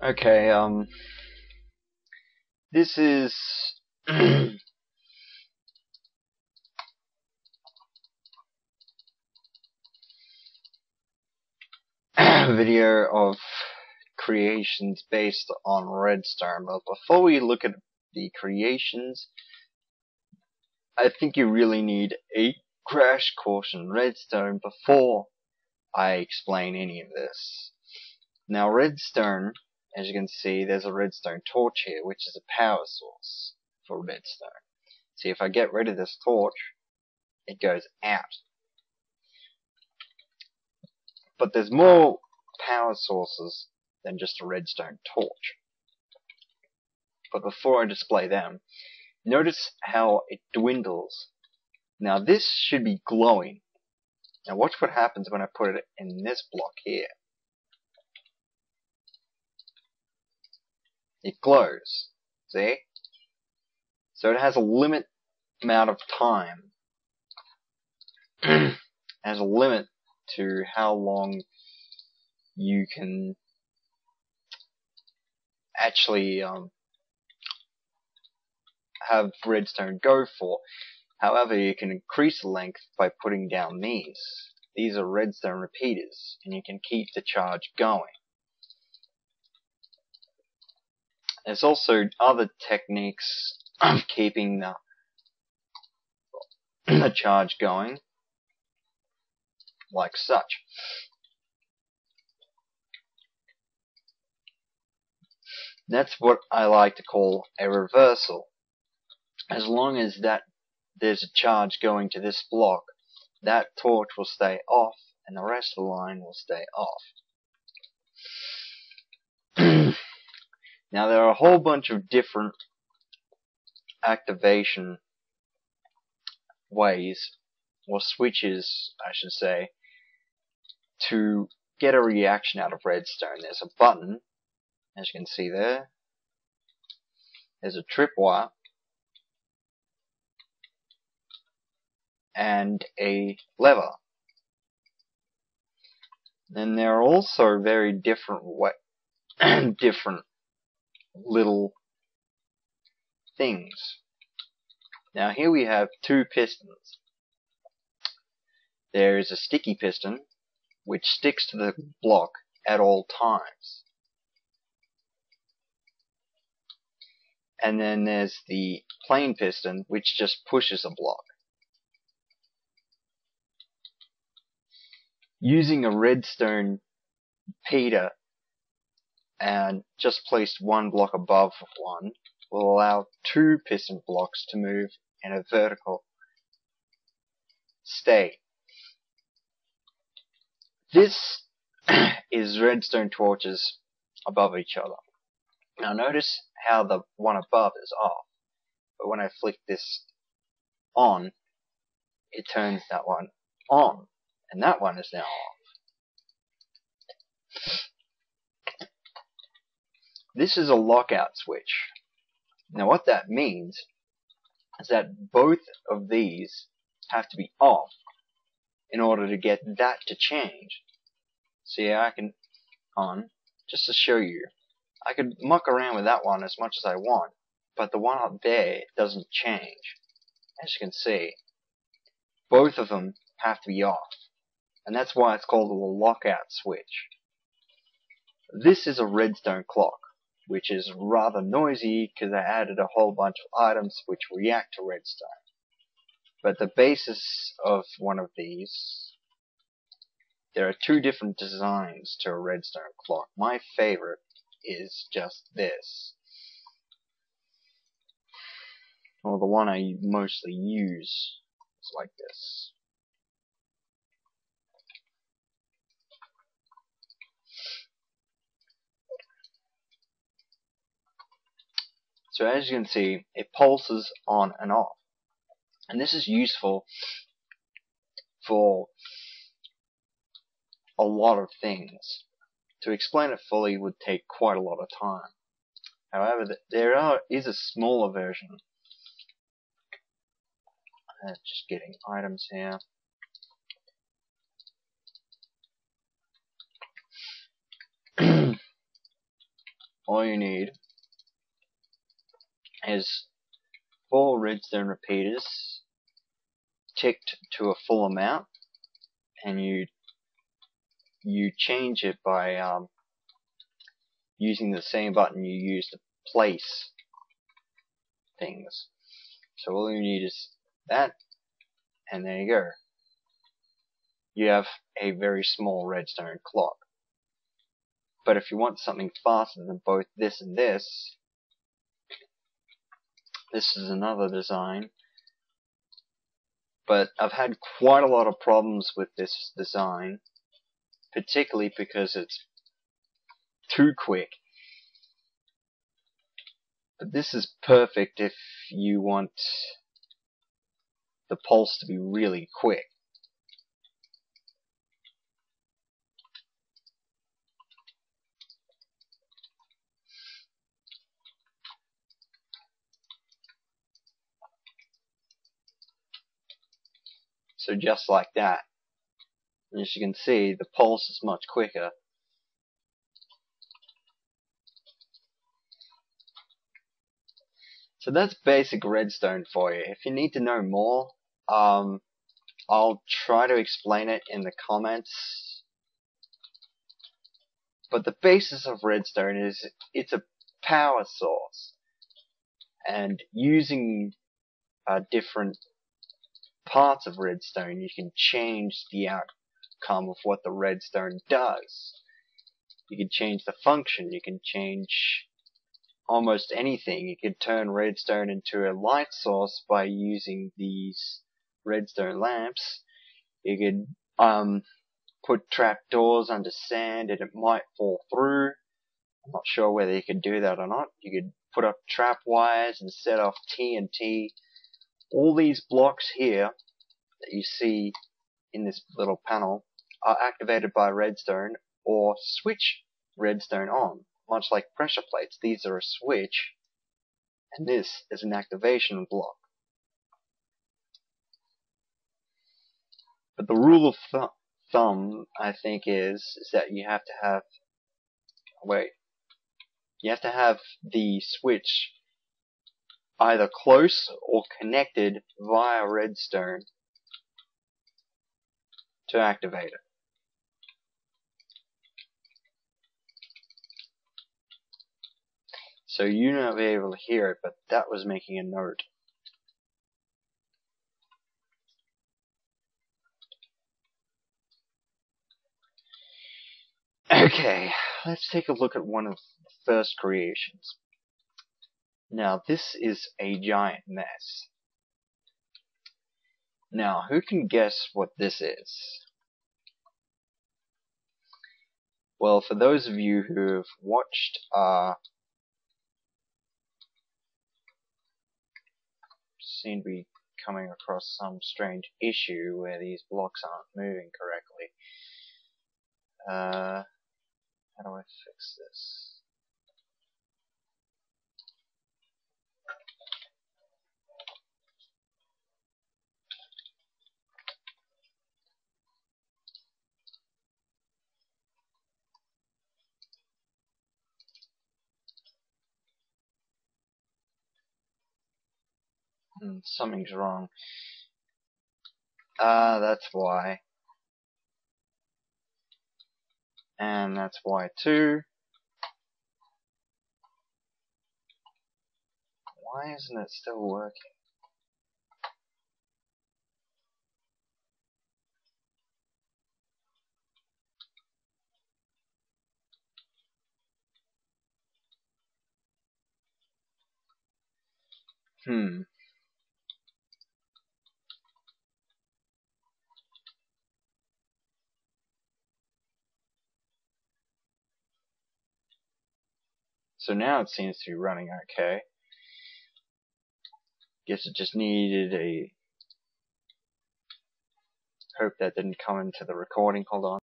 Okay, this is a video of creations based on Redstone, but before we look at the creations, I think you really need a crash course in Redstone before I explain any of this. Now, Redstone, as you can see, there's a redstone torch here, which is a power source for redstone. See, if I get rid of this torch, it goes out. But there's more power sources than just a redstone torch. But before I display them, notice how it dwindles. Now this should be glowing. Now watch what happens when I put it in this block here. It glows. See? So it has a limit amount of time. It has a limit to how long you can actually have redstone go for. However, you can increase the length by putting down these. These are redstone repeaters, and you can keep the charge going. There's also other techniques of keeping the charge going, like such. That's what I like to call a reversal. As long as there's a charge going to this block, that torch will stay off and the rest of the line will stay off. Now there are a whole bunch of different activation ways, or switches I should say, to get a reaction out of redstone. There's a button, as you can see there. There's a tripwire and a lever. And there are also very different different little things. Now here we have two pistons. There is a sticky piston which sticks to the block at all times. And then there's the plain piston which just pushes a block. Using a redstone repeater and just placed one block above one will allow two piston blocks to move in a vertical state. This is redstone torches above each other. Now notice how the one above is off, but when I flick this on, it turns that one on, and that one is now off. This is a lockout switch. Now what that means is that both of these have to be off in order to get that to change. See, I can on, just to show you, I could muck around with that one as much as I want, but the one up there doesn't change. As you can see, both of them have to be off, and that's why it's called a lockout switch. This is a redstone clock, which is rather noisy because I added a whole bunch of items which react to redstone. But the basis of one of these, there are two different designs to a redstone clock. My favorite is just this, or the one I mostly use is like this. So as you can see, it pulses on and off. And this is useful for a lot of things. To explain it fully would take quite a lot of time. However, there is a smaller version. Just getting items here. all you need is 4 redstone repeaters ticked to a full amount, and you change it by using the same button you use to place things. So all you need is that, and there you go. You have a very small redstone clock. But if you want something faster than both this and this is another design. But I've had quite a lot of problems with this design, particularly because it's too quick. But this is perfect if you want the pulse to be really quick. So just like that. And as you can see, the pulse is much quicker. So that's basic redstone for you. If you need to know more, I'll try to explain it in the comments. But the basis of redstone is it's a power source. And using different parts of redstone, you can change the outcome of what the redstone does. You can change the function, you can change almost anything. You can turn redstone into a light source by using these redstone lamps. You could put trapdoors under sand and it might fall through. I'm not sure whether you could do that or not. You could put up trap wires and set off TNT. All these blocks here that you see in this little panel are activated by redstone or switch redstone on. Much like pressure plates, these are a switch, and this is an activation block. But the rule of thumb, I think, is that you have to have the switch either close or connected via redstone to activate it. So you may not be able to hear it, but that was making a note. Okay, let's take a look at one of the first creations. Now, this is a giant mess. Now, who can guess what this is? Well, for those of you who have watched seem to be coming across some strange issue where these blocks aren't moving correctly. How do I fix this? Something's wrong. That's why. And that's why too. Why isn't it still working? So now it seems to be running okay. Guess it just needed a... Hope that didn't come into the recording. Hold on.